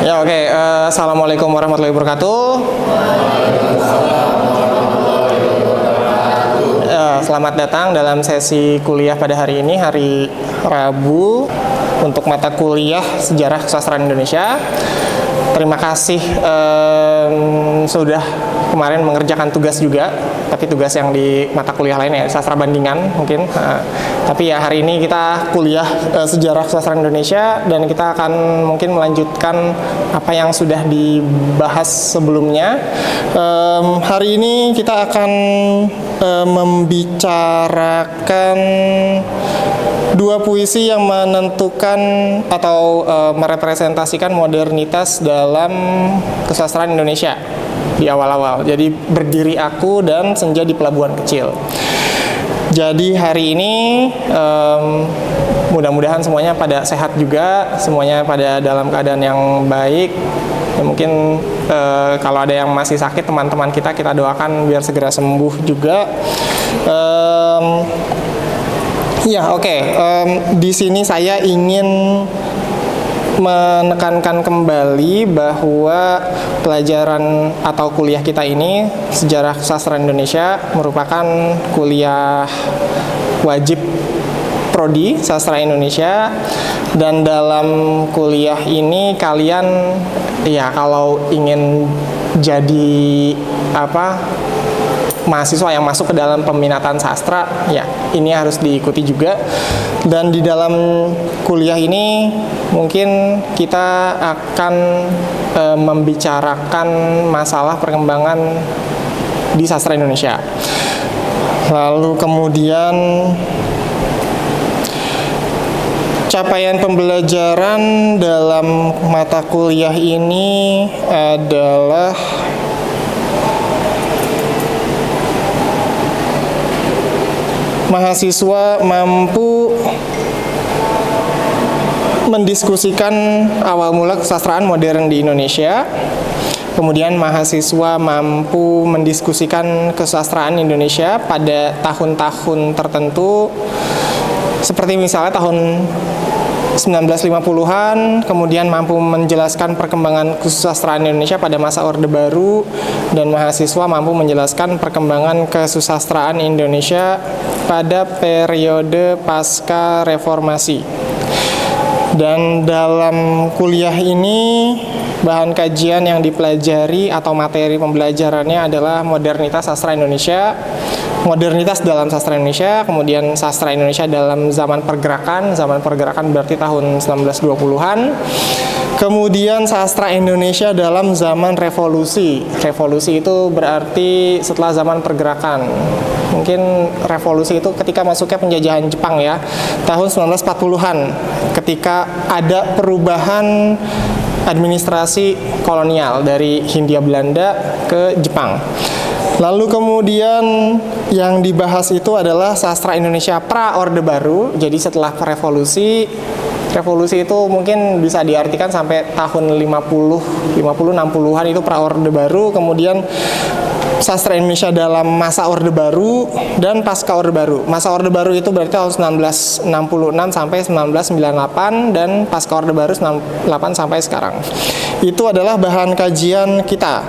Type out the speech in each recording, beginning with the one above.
Ya oke, Assalamualaikum warahmatullahi wabarakatuh. Selamat datang dalam sesi kuliah pada hari ini, hari Rabu, untuk mata kuliah Sejarah Kesusastraan Indonesia. Terima kasih sudah kemarin mengerjakan tugas juga, tapi tugas yang di mata kuliah lain ya, sastra bandingan mungkin. Tapi ya hari ini kita kuliah Sejarah Kesusastraan Indonesia dan kita akan mungkin melanjutkan apa yang sudah dibahas sebelumnya. Hari ini kita akan membicarakan dua puisi yang menentukan atau merepresentasikan modernitas dalam kesusastraan Indonesia di awal-awal. Jadi Berdiri Aku dan Senja di Pelabuhan Kecil. Jadi hari ini mudah-mudahan semuanya pada sehat juga, semuanya pada dalam keadaan yang baik. Ya, mungkin kalau ada yang masih sakit, teman-teman kita doakan biar segera sembuh juga. Di sini saya ingin menekankan kembali bahwa pelajaran atau kuliah kita ini, Sejarah Kesusastraan Indonesia, merupakan kuliah wajib Prodi Sastra Indonesia. Dan dalam kuliah ini kalian ya kalau ingin jadi mahasiswa yang masuk ke dalam peminatan sastra, ya ini harus diikuti juga. Dan di dalam kuliah ini mungkin kita akan membicarakan masalah perkembangan di sastra Indonesia. Lalu kemudian capaian pembelajaran dalam mata kuliah ini adalah mahasiswa mampu mendiskusikan awal mula kesusastraan modern di Indonesia. Kemudian mahasiswa mampu mendiskusikan kesusastraan Indonesia pada tahun-tahun tertentu, seperti misalnya tahun 1950-an, kemudian mampu menjelaskan perkembangan kesusastraan Indonesia pada masa Orde Baru, dan mahasiswa mampu menjelaskan perkembangan kesusastraan Indonesia pada periode pasca reformasi. Dan dalam kuliah ini bahan kajian yang dipelajari atau materi pembelajarannya adalah modernitas sastra Indonesia, modernitas dalam sastra Indonesia, kemudian sastra Indonesia dalam zaman pergerakan berarti tahun 1920-an, kemudian sastra Indonesia dalam zaman revolusi itu berarti setelah zaman pergerakan. Mungkin revolusi itu ketika masuknya penjajahan Jepang ya, tahun 1940-an, ketika ada perubahan administrasi kolonial dari Hindia Belanda ke Jepang. Lalu kemudian yang dibahas itu adalah sastra Indonesia pra Orde Baru. Jadi setelah revolusi itu mungkin bisa diartikan sampai tahun 60-60an itu pra Orde Baru. Kemudian sastra Indonesia dalam masa Orde Baru dan pasca Orde Baru. Masa Orde Baru itu berarti tahun 1966 sampai 1998, dan pasca Orde Baru 98 sampai sekarang. Itu adalah bahan kajian kita.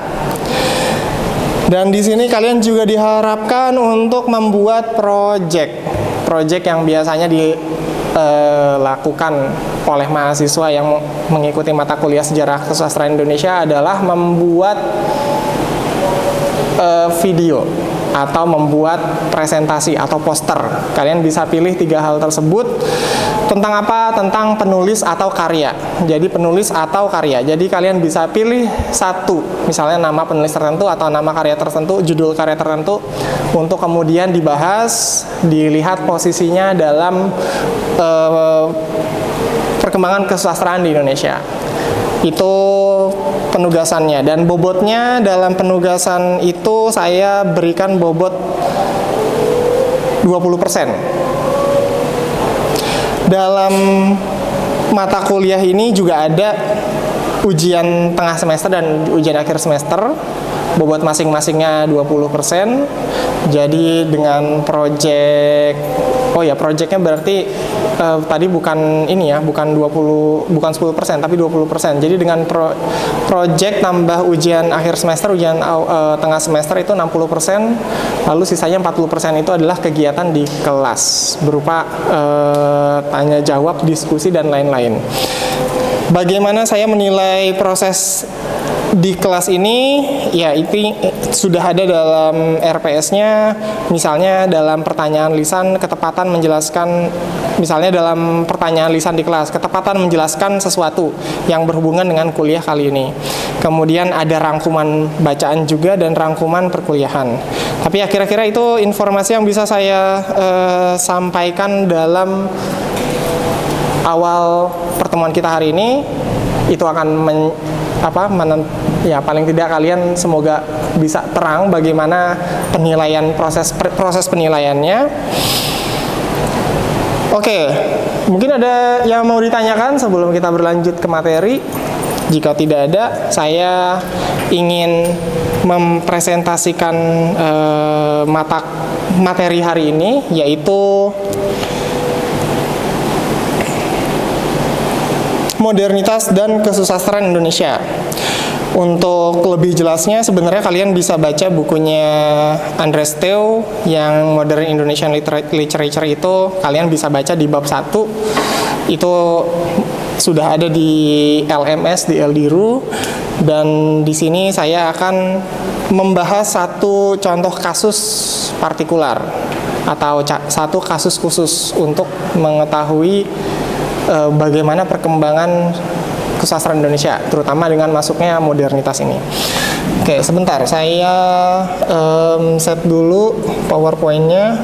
Dan di sini kalian juga diharapkan untuk membuat project yang biasanya dilakukan oleh mahasiswa yang mengikuti mata kuliah Sejarah Kesusastraan Indonesia adalah membuat video atau membuat presentasi atau poster. Kalian bisa pilih 3 hal tersebut. Tentang apa? Tentang penulis atau karya. Jadi penulis atau karya. Jadi kalian bisa pilih satu, misalnya nama penulis tertentu atau nama karya tertentu, judul karya tertentu, untuk kemudian dibahas, dilihat posisinya dalam perkembangan kesusastraan di Indonesia. Itu penugasannya, dan bobotnya dalam penugasan itu saya berikan bobot 20%. Dalam mata kuliah ini juga ada ujian tengah semester dan ujian akhir semester. Bobot masing-masingnya 20%. Jadi dengan projectnya berarti tadi bukan ini ya, bukan 10%, tapi 20%. Jadi dengan project tambah ujian akhir semester, ujian tengah semester itu 60%, lalu sisanya 40% itu adalah kegiatan di kelas berupa tanya jawab, diskusi dan lain-lain. Bagaimana saya menilai proses di kelas ini? Ya, itu sudah ada dalam RPS-nya, misalnya dalam pertanyaan lisan ketepatan menjelaskan, misalnya dalam pertanyaan lisan di kelas, ketepatan menjelaskan sesuatu yang berhubungan dengan kuliah kali ini. Kemudian ada rangkuman bacaan juga dan rangkuman perkuliahan. Tapi ya kira-kira itu informasi yang bisa saya sampaikan dalam awal pertemuan kita hari ini. Itu akan ya paling tidak kalian semoga bisa terang bagaimana penilaian proses penilaiannya. Oke, mungkin ada yang mau ditanyakan sebelum kita berlanjut ke materi. Jika tidak ada, saya ingin mempresentasikan materi hari ini, yaitu modernitas dan kesusastraan Indonesia. Untuk lebih jelasnya sebenarnya kalian bisa baca bukunya Andres Theo yang Modern Indonesian Literature, itu kalian bisa baca di bab 1. Itu sudah ada di LMS, di Eldiru, dan di sini saya akan membahas satu contoh kasus partikular atau satu kasus khusus untuk mengetahui bagaimana perkembangan kesusastraan Indonesia, terutama dengan masuknya modernitas ini. Oke, sebentar, saya set dulu PowerPoint-nya.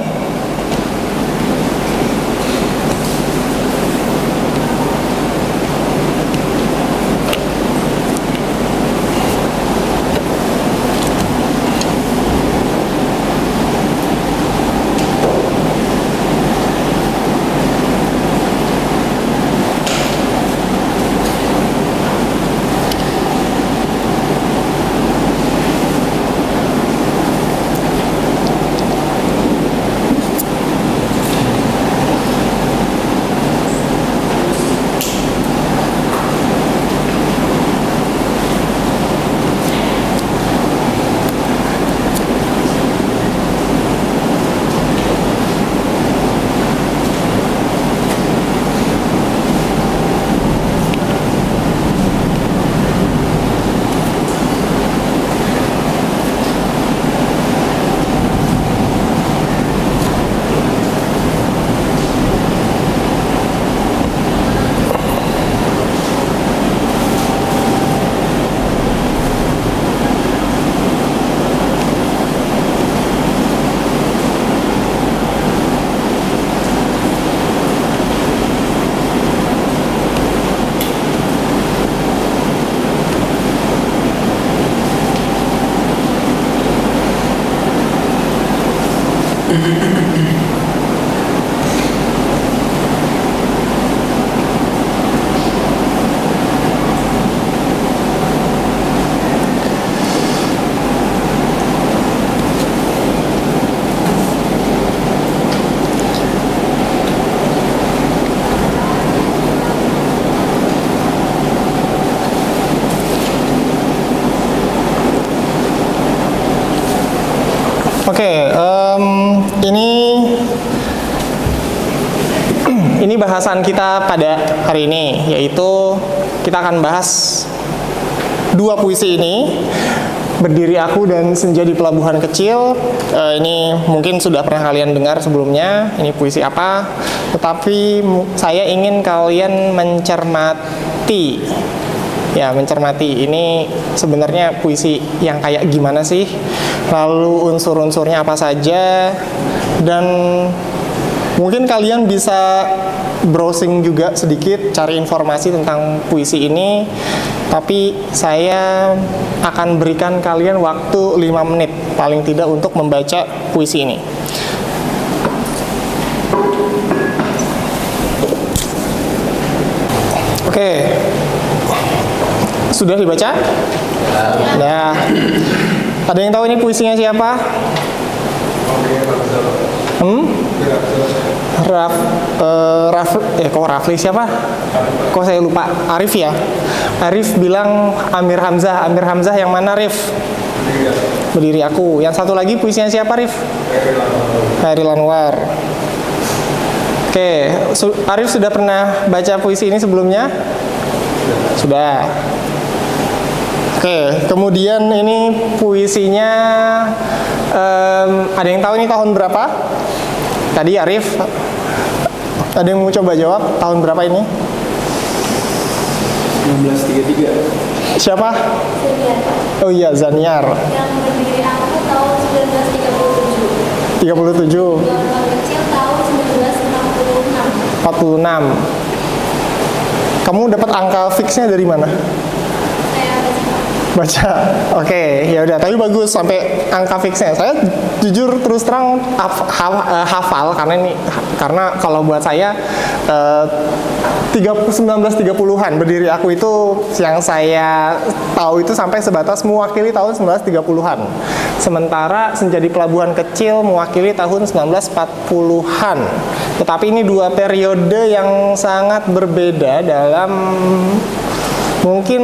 Oke, ini bahasan kita pada hari ini, yaitu kita akan bahas dua puisi ini, Berdiri Aku dan Senja di Pelabuhan Kecil. Ini mungkin sudah pernah kalian dengar sebelumnya, ini puisi apa, tetapi saya ingin kalian mencermati. Ya, mencermati ini sebenarnya puisi yang kayak gimana sih, lalu unsur-unsurnya apa saja, dan mungkin kalian bisa browsing juga sedikit, cari informasi tentang puisi ini. Tapi saya akan berikan kalian waktu 5 menit paling tidak untuk membaca puisi ini. Oke. Sudah dibaca? Nah, ada yang tahu ini puisinya siapa? Oke, Pak. Hmm? Raf, kok Rafli siapa? Kok saya lupa? Arif ya? Arif bilang Amir Hamzah. Amir Hamzah yang mana, Rif? Berdiri Aku. Yang satu lagi puisinya siapa, Rif? Khairil Anwar. Oke, Arif sudah pernah baca puisi ini sebelumnya? Sudah. Oke, kemudian ini puisinya, ada yang tahu ini tahun berapa? Tadi Arif, ada yang mau coba jawab tahun berapa ini? 1933. Siapa? Zaniar. Oh iya, Zaniar. Yang berdiri Aku tahun 1937. 37. Gelombang Kecil tahun 1946. 46. Kamu dapat angka fixnya dari mana? Saya Baca. Oke, ya udah. Tapi bagus sampai angka fixnya. Saya jujur terus terang hafal karena kalau buat saya 1930-an berdiri Aku itu yang saya tahu itu sampai sebatas mewakili tahun 1930-an. Sementara Senja di Pelabuhan Kecil mewakili tahun 1940-an. Tetapi ini dua periode yang sangat berbeda dalam, mungkin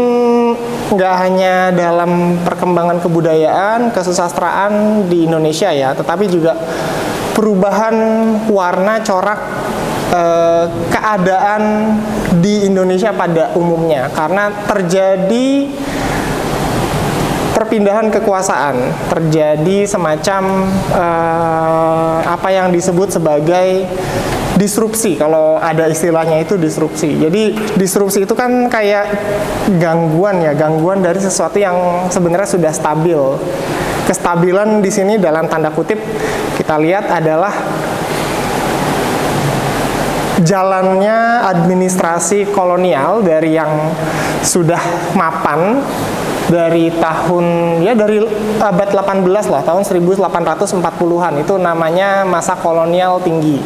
nggak hanya dalam perkembangan kebudayaan, kesusastraan di Indonesia ya, tetapi juga perubahan warna corak keadaan di Indonesia pada umumnya, karena terjadi perpindahan kekuasaan, terjadi semacam apa yang disebut sebagai disrupsi, kalau ada istilahnya itu disrupsi. Jadi disrupsi itu kan kayak gangguan ya, gangguan dari sesuatu yang sebenarnya sudah stabil. Kestabilan di sini dalam tanda kutip kita lihat adalah jalannya administrasi kolonial dari yang sudah mapan dari dari abad 18 lah, tahun 1840-an, itu namanya masa kolonial tinggi,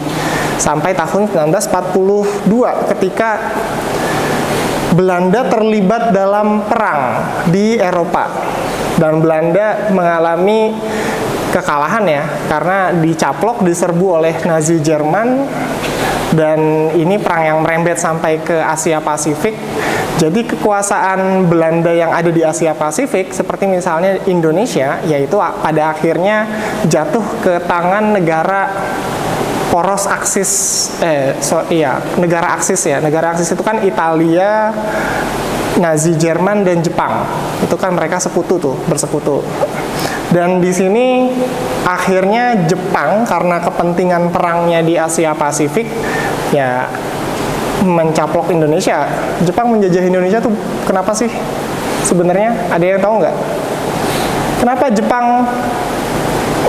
sampai tahun 1942 ketika Belanda terlibat dalam perang di Eropa dan Belanda mengalami kekalahan ya, karena dicaplok, diserbu oleh Nazi Jerman, dan ini perang yang merembet sampai ke Asia Pasifik. Jadi kekuasaan Belanda yang ada di Asia Pasifik, seperti misalnya Indonesia, yaitu pada akhirnya jatuh ke tangan negara poros aksis, negara aksis ya. Negara aksis itu kan Italia, Nazi Jerman, dan Jepang. Itu kan mereka sekutu tuh, bersekutu. Dan di sini akhirnya Jepang karena kepentingan perangnya di Asia Pasifik ya mencaplok Indonesia. Jepang menjajah Indonesia tuh kenapa sih sebenarnya? Ada yang tahu nggak? Kenapa Jepang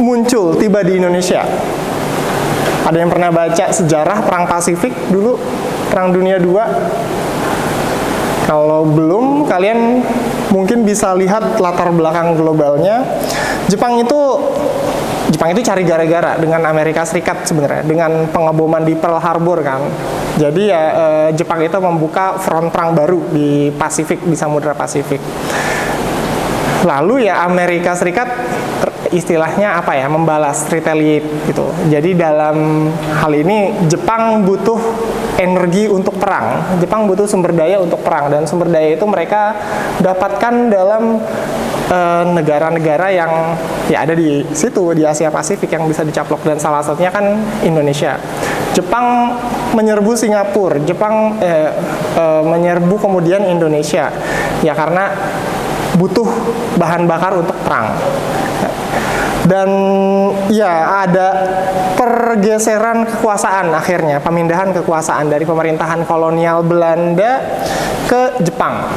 muncul tiba di Indonesia? Ada yang pernah baca sejarah perang Pasifik dulu, perang dunia II? Kalau belum, kalian mungkin bisa lihat latar belakang globalnya. Jepang itu cari gara-gara dengan Amerika Serikat sebenarnya, dengan pengeboman di Pearl Harbor kan. Jadi ya Jepang itu membuka front perang baru di Pasifik, di Samudra Pasifik. Lalu ya Amerika Serikat istilahnya apa ya, membalas, retaliate gitu. Jadi dalam hal ini Jepang butuh energi untuk perang, Jepang butuh sumber daya untuk perang, dan sumber daya itu mereka dapatkan dalam negara-negara yang ya ada di situ, di Asia Pasifik yang bisa dicaplok, dan salah satunya kan Indonesia. Jepang menyerbu Singapura, Jepang menyerbu kemudian Indonesia ya karena butuh bahan bakar untuk perang. Dan ya ada pergeseran kekuasaan, akhirnya pemindahan kekuasaan dari pemerintahan kolonial Belanda ke Jepang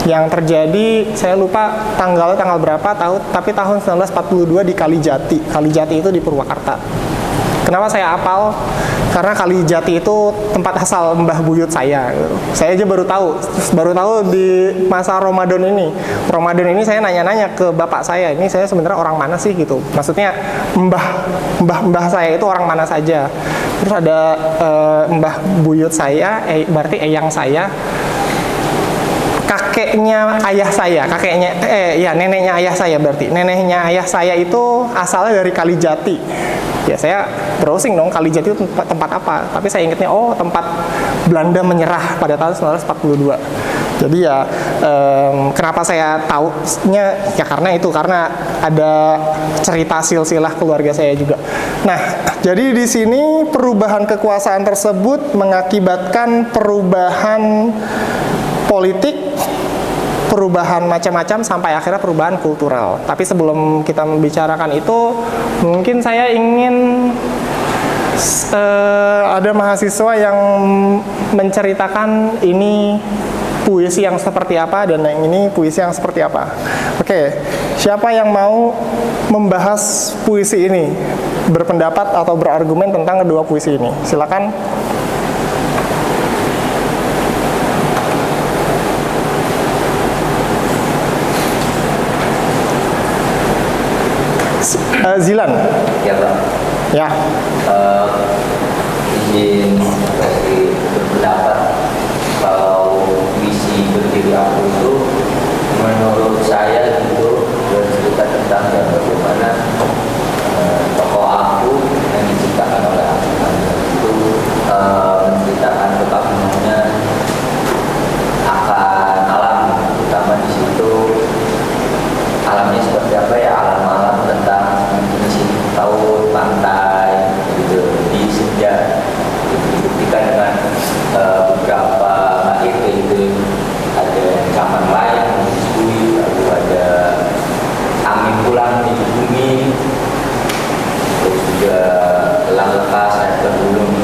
yang terjadi, saya lupa tanggal berapa tapi tahun 1942 di Kalijati. Kalijati itu di Purwakarta. Kenapa saya hafal? Karena Kalijati itu tempat asal mbah buyut saya. Saya aja baru tahu di masa Ramadan ini. Ramadan ini saya nanya-nanya ke bapak saya, ini saya sebenarnya orang mana sih gitu. Maksudnya mbah saya itu orang mana saja. Terus ada mbah buyut saya, berarti eyang saya, kakeknya ayah saya, neneknya ayah saya, berarti neneknya ayah saya itu asalnya dari Kalijati. Ya saya browsing dong, Kalijati itu tempat apa, tapi saya ingatnya tempat Belanda menyerah pada tahun 1942. Jadi ya kenapa saya taunya ya karena ada cerita silsilah keluarga saya juga. Nah, jadi di sini perubahan kekuasaan tersebut mengakibatkan perubahan politik, perubahan macam-macam sampai akhirnya perubahan kultural. Tapi sebelum kita membicarakan itu, mungkin saya ingin ada mahasiswa yang menceritakan ini puisi yang seperti apa dan yang ini puisi yang seperti apa. Oke, siapa yang mau membahas puisi ini, berpendapat atau berargumen tentang kedua puisi ini? Silakan. Zilan. Ya Pak. Ya. Izin kasih berpendapat kalau visi berdiri aku itu menurut saya gitu bercerita tentang ya bagaimana tokoh aku yang diciptakan oleh aku itu menceritakan kekagungannya akan alam, terutama di situ alamnya seperti apa ya, alam-alam tentang laut, pantai, gitu, di senja dibuktikan dengan beberapa itu ada ancaman layang menyusui, lalu ada angin pulang di bumi, terus juga elang lepas dan tergulung.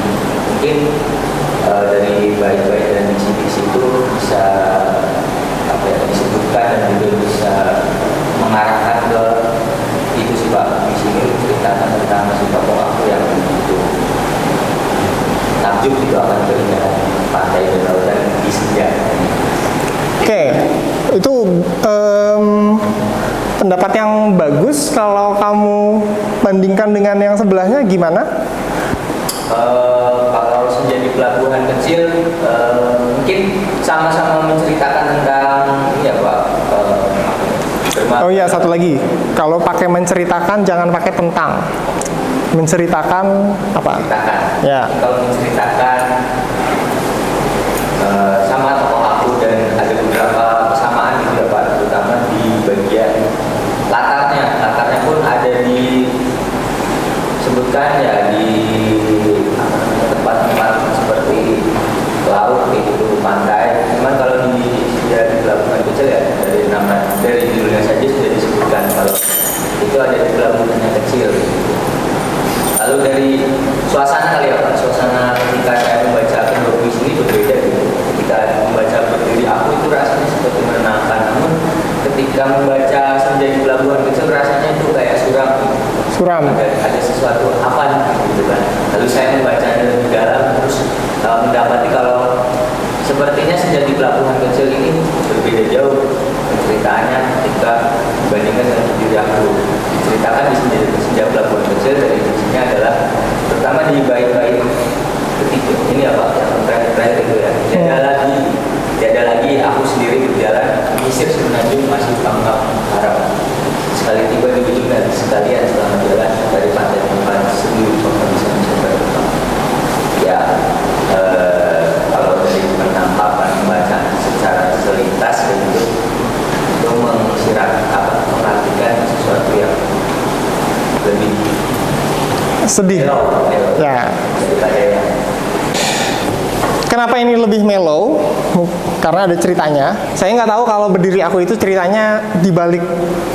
Mungkin dari baik-baik dan diksi-diksi itu bisa disebutkan dan juga bisa mengarahkan ke itu sih Pak. Di sini ceritakan tentang si tokoh aku yang begitu takjub gitu akan keindahan pantai dan lautan di senja. Oke, itu pendapat yang bagus. Kalau kamu bandingkan dengan yang sebelahnya gimana? Kalau senja di pelabuhan kecil mungkin sama-sama menceritakan tentang ya Pak. Oh iya, satu lagi. Kalau pakai menceritakan jangan pakai tentang. Menceritakan apa? Menceritakan. Ya. Kalau menceritakan sama tokoh aku dan ada beberapa kesamaan gitu ya Pak, terutama di bagian latarnya. Latarnya pun ada disebutkan ya di tempat-tempat seperti laut itu, pantai. Cuman kalau di pelabuhan kecil ya dari judulnya saja sudah disebutkan kalau itu ada di pelabuhannya kecil. Lalu dari suasana kali ya Pak, suasana ketika saya membaca kedua puisi ini berbeda gitu. Ketika membaca berdiri aku itu rasanya seperti menenangkan, namun ketika membaca senja di pelabuhan kecil rasanya itu kayak suram gitu. Suram. Ada sesuatu apa gitu kan. Lalu saya membacanya lebih dalam terus mendapati kalau sepertinya senja di pelabuhan kecil ini berbeda jauh ceritanya ketika dibandingkan dengan diri aku. Diceritakan di senja pelabuhan kecil dari sini adalah pertama di bait-bait ketiga ini apa yang terakhir itu ya. Tiada lagi aku sendiri berjalan menyisir semenanjung masih pangkal harap. Sekali tiba di ujung dan sekalian selama jalan dari pantai tempat seluruh kota bisa mencapai. Ya, kalau dari penampakan bacaan secara selintas begitu itu mengartikan sesuatu yang lebih sedih. Mellow. Ya. Daripada yang Kenapa ini lebih mellow? Karena ada ceritanya. Saya nggak tahu kalau berdiri aku itu ceritanya di balik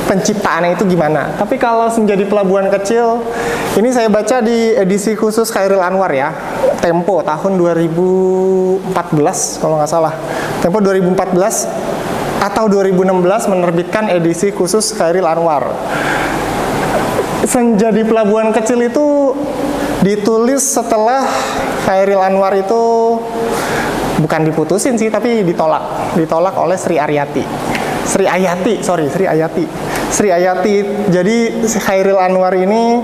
penciptaannya itu gimana. Tapi kalau senja di pelabuhan kecil, ini saya baca di edisi khusus Khairil Anwar ya. Tempo tahun 2014 kalau nggak salah. Tempo 2014 atau 2016 menerbitkan edisi khusus Khairil Anwar. Senja di pelabuhan kecil itu ditulis setelah Khairil Anwar itu bukan diputusin sih, tapi ditolak oleh Sri Ayati. Jadi Khairil Anwar ini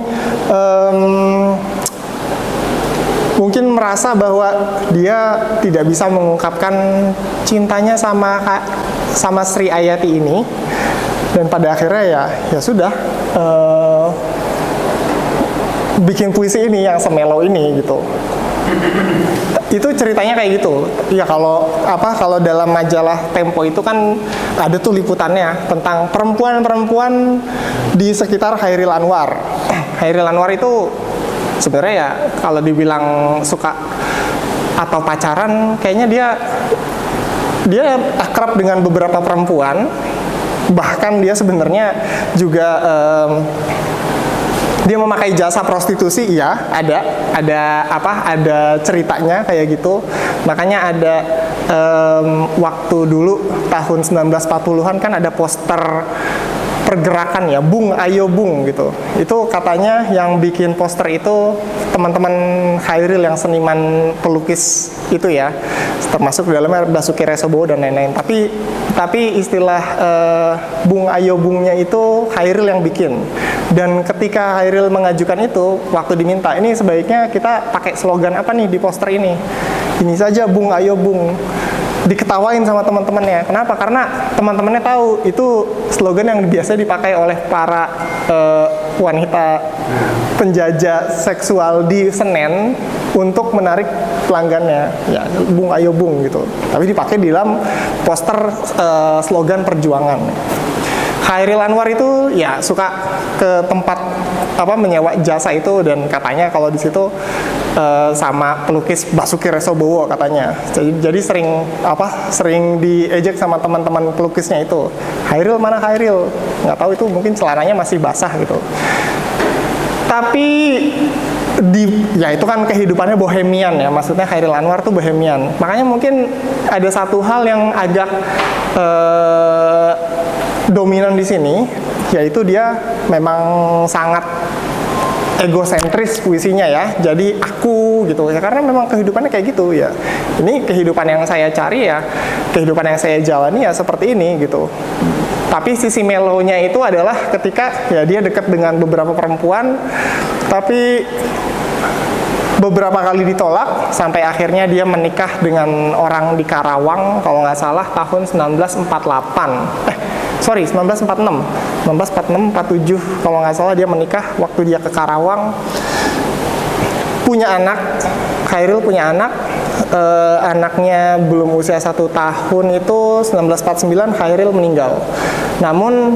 mungkin merasa bahwa dia tidak bisa mengungkapkan cintanya sama Sri Ayati ini, dan pada akhirnya ya sudah bikin puisi ini yang semelo ini gitu. Itu ceritanya kayak gitu. Ya kalau dalam majalah Tempo itu kan ada tuh liputannya tentang perempuan-perempuan di sekitar Chairil Anwar. Chairil Anwar itu sebenarnya ya kalau dibilang suka atau pacaran, kayaknya dia akrab dengan beberapa perempuan. Bahkan dia sebenarnya juga dia memakai jasa prostitusi, iya, ada ceritanya kayak gitu. Makanya ada waktu dulu tahun 1940-an kan ada poster pergerakan ya, Bung Ayo Bung gitu. Itu katanya yang bikin poster itu teman-teman Chairil yang seniman pelukis itu ya, termasuk di dalamnya Basuki Resobowo dan lain-lain. Tapi istilah Bung Ayo Bungnya itu Chairil yang bikin. Dan ketika Chairil mengajukan itu, waktu diminta, ini sebaiknya kita pakai slogan apa nih di poster ini? Ini saja, Bung Ayo Bung. Diketawain sama teman-temannya. Kenapa? Karena teman-temannya tahu itu slogan yang biasa dipakai oleh para wanita penjajah seksual di Senen untuk menarik pelanggannya. Ya, Bung Ayo Bung gitu. Tapi dipakai di dalam poster slogan perjuangan. Chairil Anwar itu ya suka ke tempat menyewa jasa itu, dan katanya kalau di situ sama pelukis Basuki Resobowo katanya. Jadi sering diejek sama teman-teman pelukisnya itu. Chairil mana Chairil? Nggak tahu, itu mungkin celananya masih basah gitu. Tapi ya itu kan kehidupannya bohemian ya, maksudnya Chairil Anwar tuh bohemian. Makanya mungkin ada satu hal yang agak dominan di sini, yaitu dia memang sangat egosentris puisinya ya. Jadi aku gitu ya, karena memang kehidupannya kayak gitu ya. Ini kehidupan yang saya cari ya, kehidupan yang saya jalani ya seperti ini gitu. Tapi sisi melonya itu adalah ketika ya dia dekat dengan beberapa perempuan, tapi beberapa kali ditolak sampai akhirnya dia menikah dengan orang di Karawang kalau nggak salah tahun 1946, 47 kalau nggak salah dia menikah waktu dia ke Karawang, punya anak. Chairil punya anak, anaknya belum usia 1 tahun itu 1949 Chairil meninggal. Namun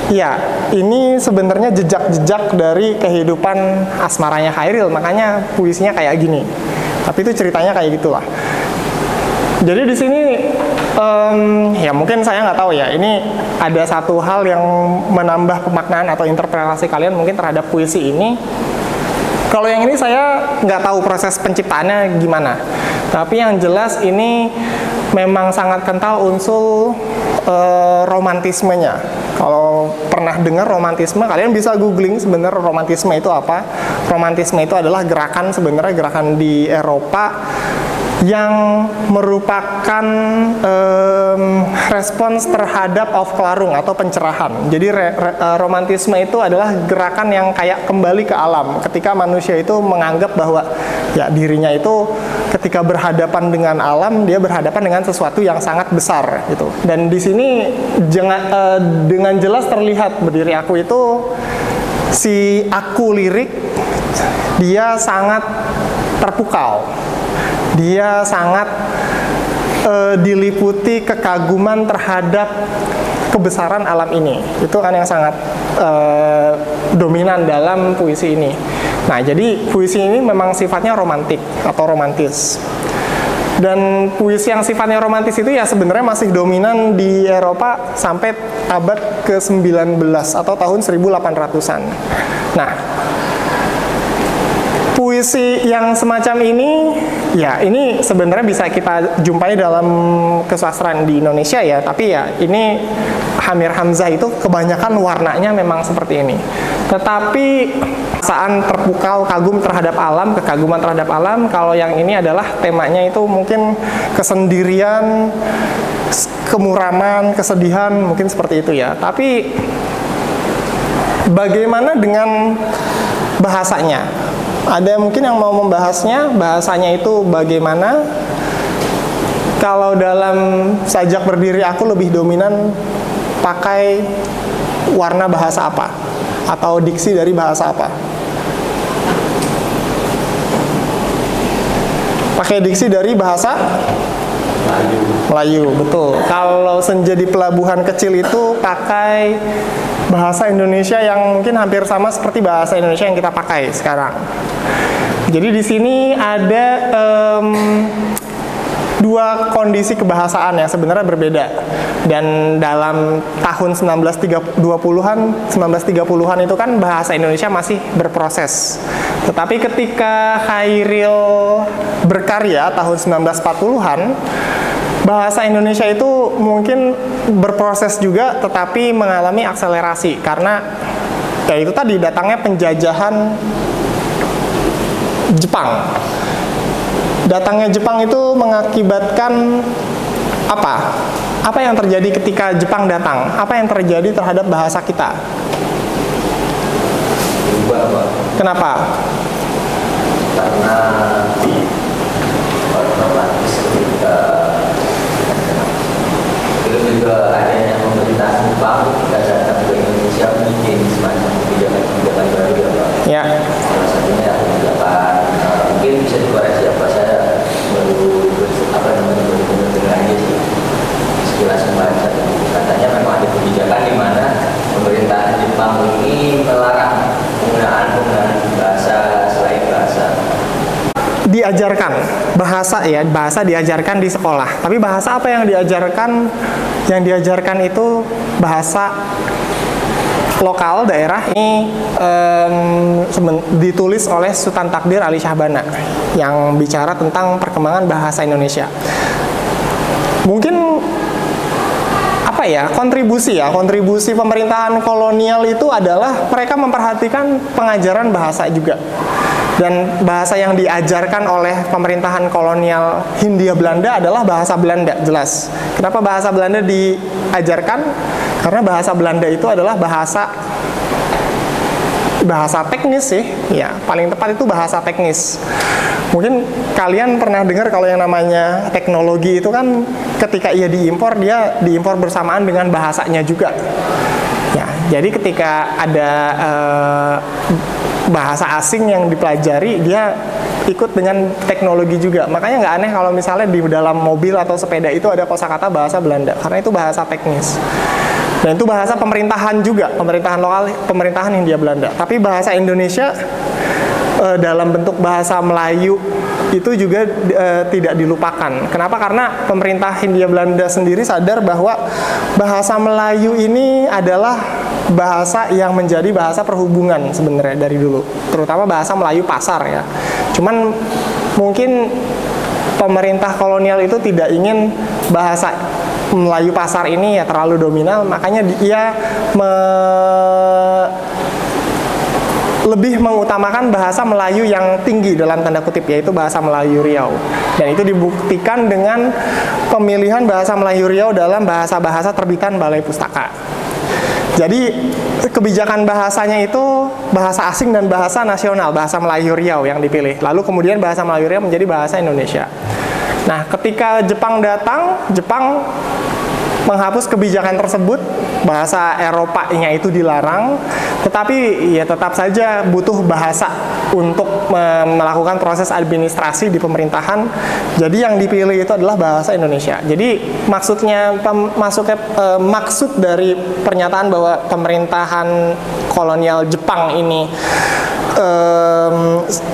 ya ini sebenarnya jejak-jejak dari kehidupan asmaranya Chairil, makanya puisinya kayak gini. Tapi itu ceritanya kayak gitulah. Jadi di sini ya mungkin saya nggak tahu ya, ini ada satu hal yang menambah pemaknaan atau interpretasi kalian mungkin terhadap puisi ini. Kalau yang ini saya nggak tahu proses penciptaannya gimana, tapi yang jelas ini memang sangat kental unsur romantismenya. Kalau pernah dengar romantisme, kalian bisa googling sebenarnya romantisme itu apa. Romantisme itu adalah gerakan di Eropa yang merupakan respons terhadap aufklärung atau pencerahan. Jadi romantisme itu adalah gerakan yang kayak kembali ke alam, ketika manusia itu menganggap bahwa ya dirinya itu ketika berhadapan dengan alam, dia berhadapan dengan sesuatu yang sangat besar gitu. Dan di sini dengan jelas terlihat berdiri aku itu, si aku lirik dia sangat terpukau. Dia sangat diliputi kekaguman terhadap kebesaran alam ini. Itu kan yang sangat dominan dalam puisi ini. Nah, jadi puisi ini memang sifatnya romantik atau romantis. Dan puisi yang sifatnya romantis itu ya sebenarnya masih dominan di Eropa sampai abad ke-19 atau tahun 1800-an. Nah, puisi yang semacam ini, ya ini sebenarnya bisa kita jumpai dalam kesusastraan di Indonesia ya, tapi ya ini Hamir Hamzah itu kebanyakan warnanya memang seperti ini. Tetapi perasaan terpukau, kagum terhadap alam, kekaguman terhadap alam, kalau yang ini adalah temanya itu mungkin kesendirian, kemuraman, kesedihan, mungkin seperti itu ya. Tapi bagaimana dengan bahasanya? Ada mungkin yang mau membahasnya, bahasanya itu bagaimana? Kalau dalam Sajak Berdiri Aku lebih dominan pakai warna bahasa apa? Atau diksi dari bahasa apa? Pakai diksi dari bahasa Melayu, betul. Kalau senja di pelabuhan kecil itu pakai bahasa Indonesia yang mungkin hampir sama seperti bahasa Indonesia yang kita pakai sekarang. Jadi di sini ada dua kondisi kebahasaan yang sebenarnya berbeda. Dan dalam tahun 1930-an itu kan bahasa Indonesia masih berproses. Tetapi ketika Khairil berkarya tahun 1940-an, bahasa Indonesia itu mungkin berproses juga tetapi mengalami akselerasi karena ya itu tadi datangnya penjajahan Jepang. Datangnya Jepang itu mengakibatkan apa? Apa yang terjadi ketika Jepang datang? Apa yang terjadi terhadap bahasa kita? Kenapa? Karena otomatis ketika belum juga adanya pemerintahan Jepang ketika datang ke Indonesia bikin semacam kebijakan-kebijakan baru ya Pak. Ya. Salah satunya kebijakan mungkin bisa dikoreksi apa saya baru dengar aja sih sekilas membaca katanya memang ada kebijakan di mana pemerintahan Jepang ini melarang penggunaan bahasa selain bahasa. Diajarkan bahasa ya, bahasa diajarkan di sekolah. Tapi bahasa apa yang diajarkan? Yang diajarkan itu bahasa lokal daerah ini ditulis oleh Sultan Takdir Ali Syahbana yang bicara tentang perkembangan bahasa Indonesia. Mungkin apa ya, kontribusi pemerintahan kolonial itu adalah mereka memperhatikan pengajaran bahasa juga. Dan bahasa yang diajarkan oleh pemerintahan kolonial Hindia Belanda adalah bahasa Belanda, jelas. Kenapa bahasa Belanda diajarkan? Karena bahasa Belanda itu adalah bahasa teknis sih, ya paling tepat itu bahasa teknis. Mungkin kalian pernah dengar kalau yang namanya teknologi itu kan ketika ia diimpor, dia diimpor bersamaan dengan bahasanya juga. Ya, jadi ketika ada bahasa asing yang dipelajari, dia ikut dengan teknologi juga. Makanya nggak aneh kalau misalnya di dalam mobil atau sepeda itu ada kosakata bahasa Belanda, karena itu bahasa teknis. Dan itu bahasa pemerintahan juga, pemerintahan lokal, pemerintahan Hindia Belanda. Tapi bahasa Indonesia dalam bentuk bahasa Melayu itu juga tidak dilupakan. Kenapa? Karena pemerintah Hindia Belanda sendiri sadar bahwa bahasa Melayu ini adalah bahasa yang menjadi bahasa perhubungan sebenarnya dari dulu, terutama bahasa Melayu pasar ya. Cuman mungkin pemerintah kolonial itu tidak ingin bahasa Melayu pasar ini ya terlalu dominan, makanya dia lebih mengutamakan bahasa Melayu yang tinggi dalam tanda kutip, yaitu bahasa Melayu Riau. Dan itu dibuktikan dengan pemilihan bahasa Melayu Riau dalam bahasa-bahasa terbitan Balai Pustaka. Jadi kebijakan bahasanya itu bahasa asing dan bahasa nasional, bahasa Melayu Riau yang dipilih. Lalu kemudian bahasa Melayu Riau menjadi bahasa Indonesia. Nah, ketika Jepang datang, Jepang menghapus kebijakan tersebut, bahasa Eropanya itu dilarang, tetapi ya tetap saja butuh bahasa untuk melakukan proses administrasi di pemerintahan. Jadi yang dipilih itu adalah bahasa Indonesia. Jadi maksud dari pernyataan bahwa pemerintahan kolonial Jepang ini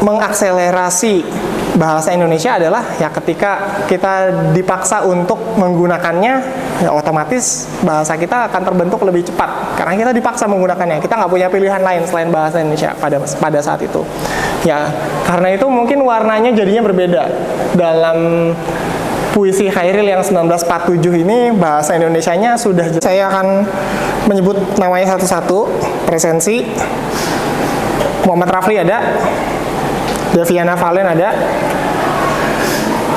mengakselerasi bahasa Indonesia adalah ya ketika kita dipaksa untuk menggunakannya, ya otomatis bahasa kita akan terbentuk lebih cepat karena kita dipaksa menggunakannya. Kita nggak punya pilihan lain selain bahasa Indonesia pada saat itu. Ya karena itu mungkin warnanya jadinya berbeda. Dalam puisi Khairil yang 1947 ini bahasa Indonesianya sudah. Saya akan menyebut namanya satu-satu. Presensi Muhammad Rafli ada, Deviana Valen ada,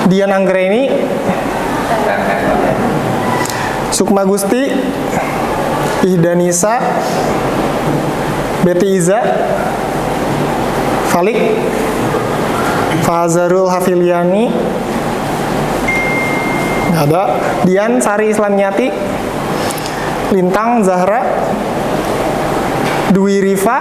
Dian Anggreni, Sukma Gusti, Ihdanisa, Betty Iza, Falik, Fahazarul Hafiliani, ada, Dian Sari Islamnyati, Lintang Zahra, Dwi Rifa,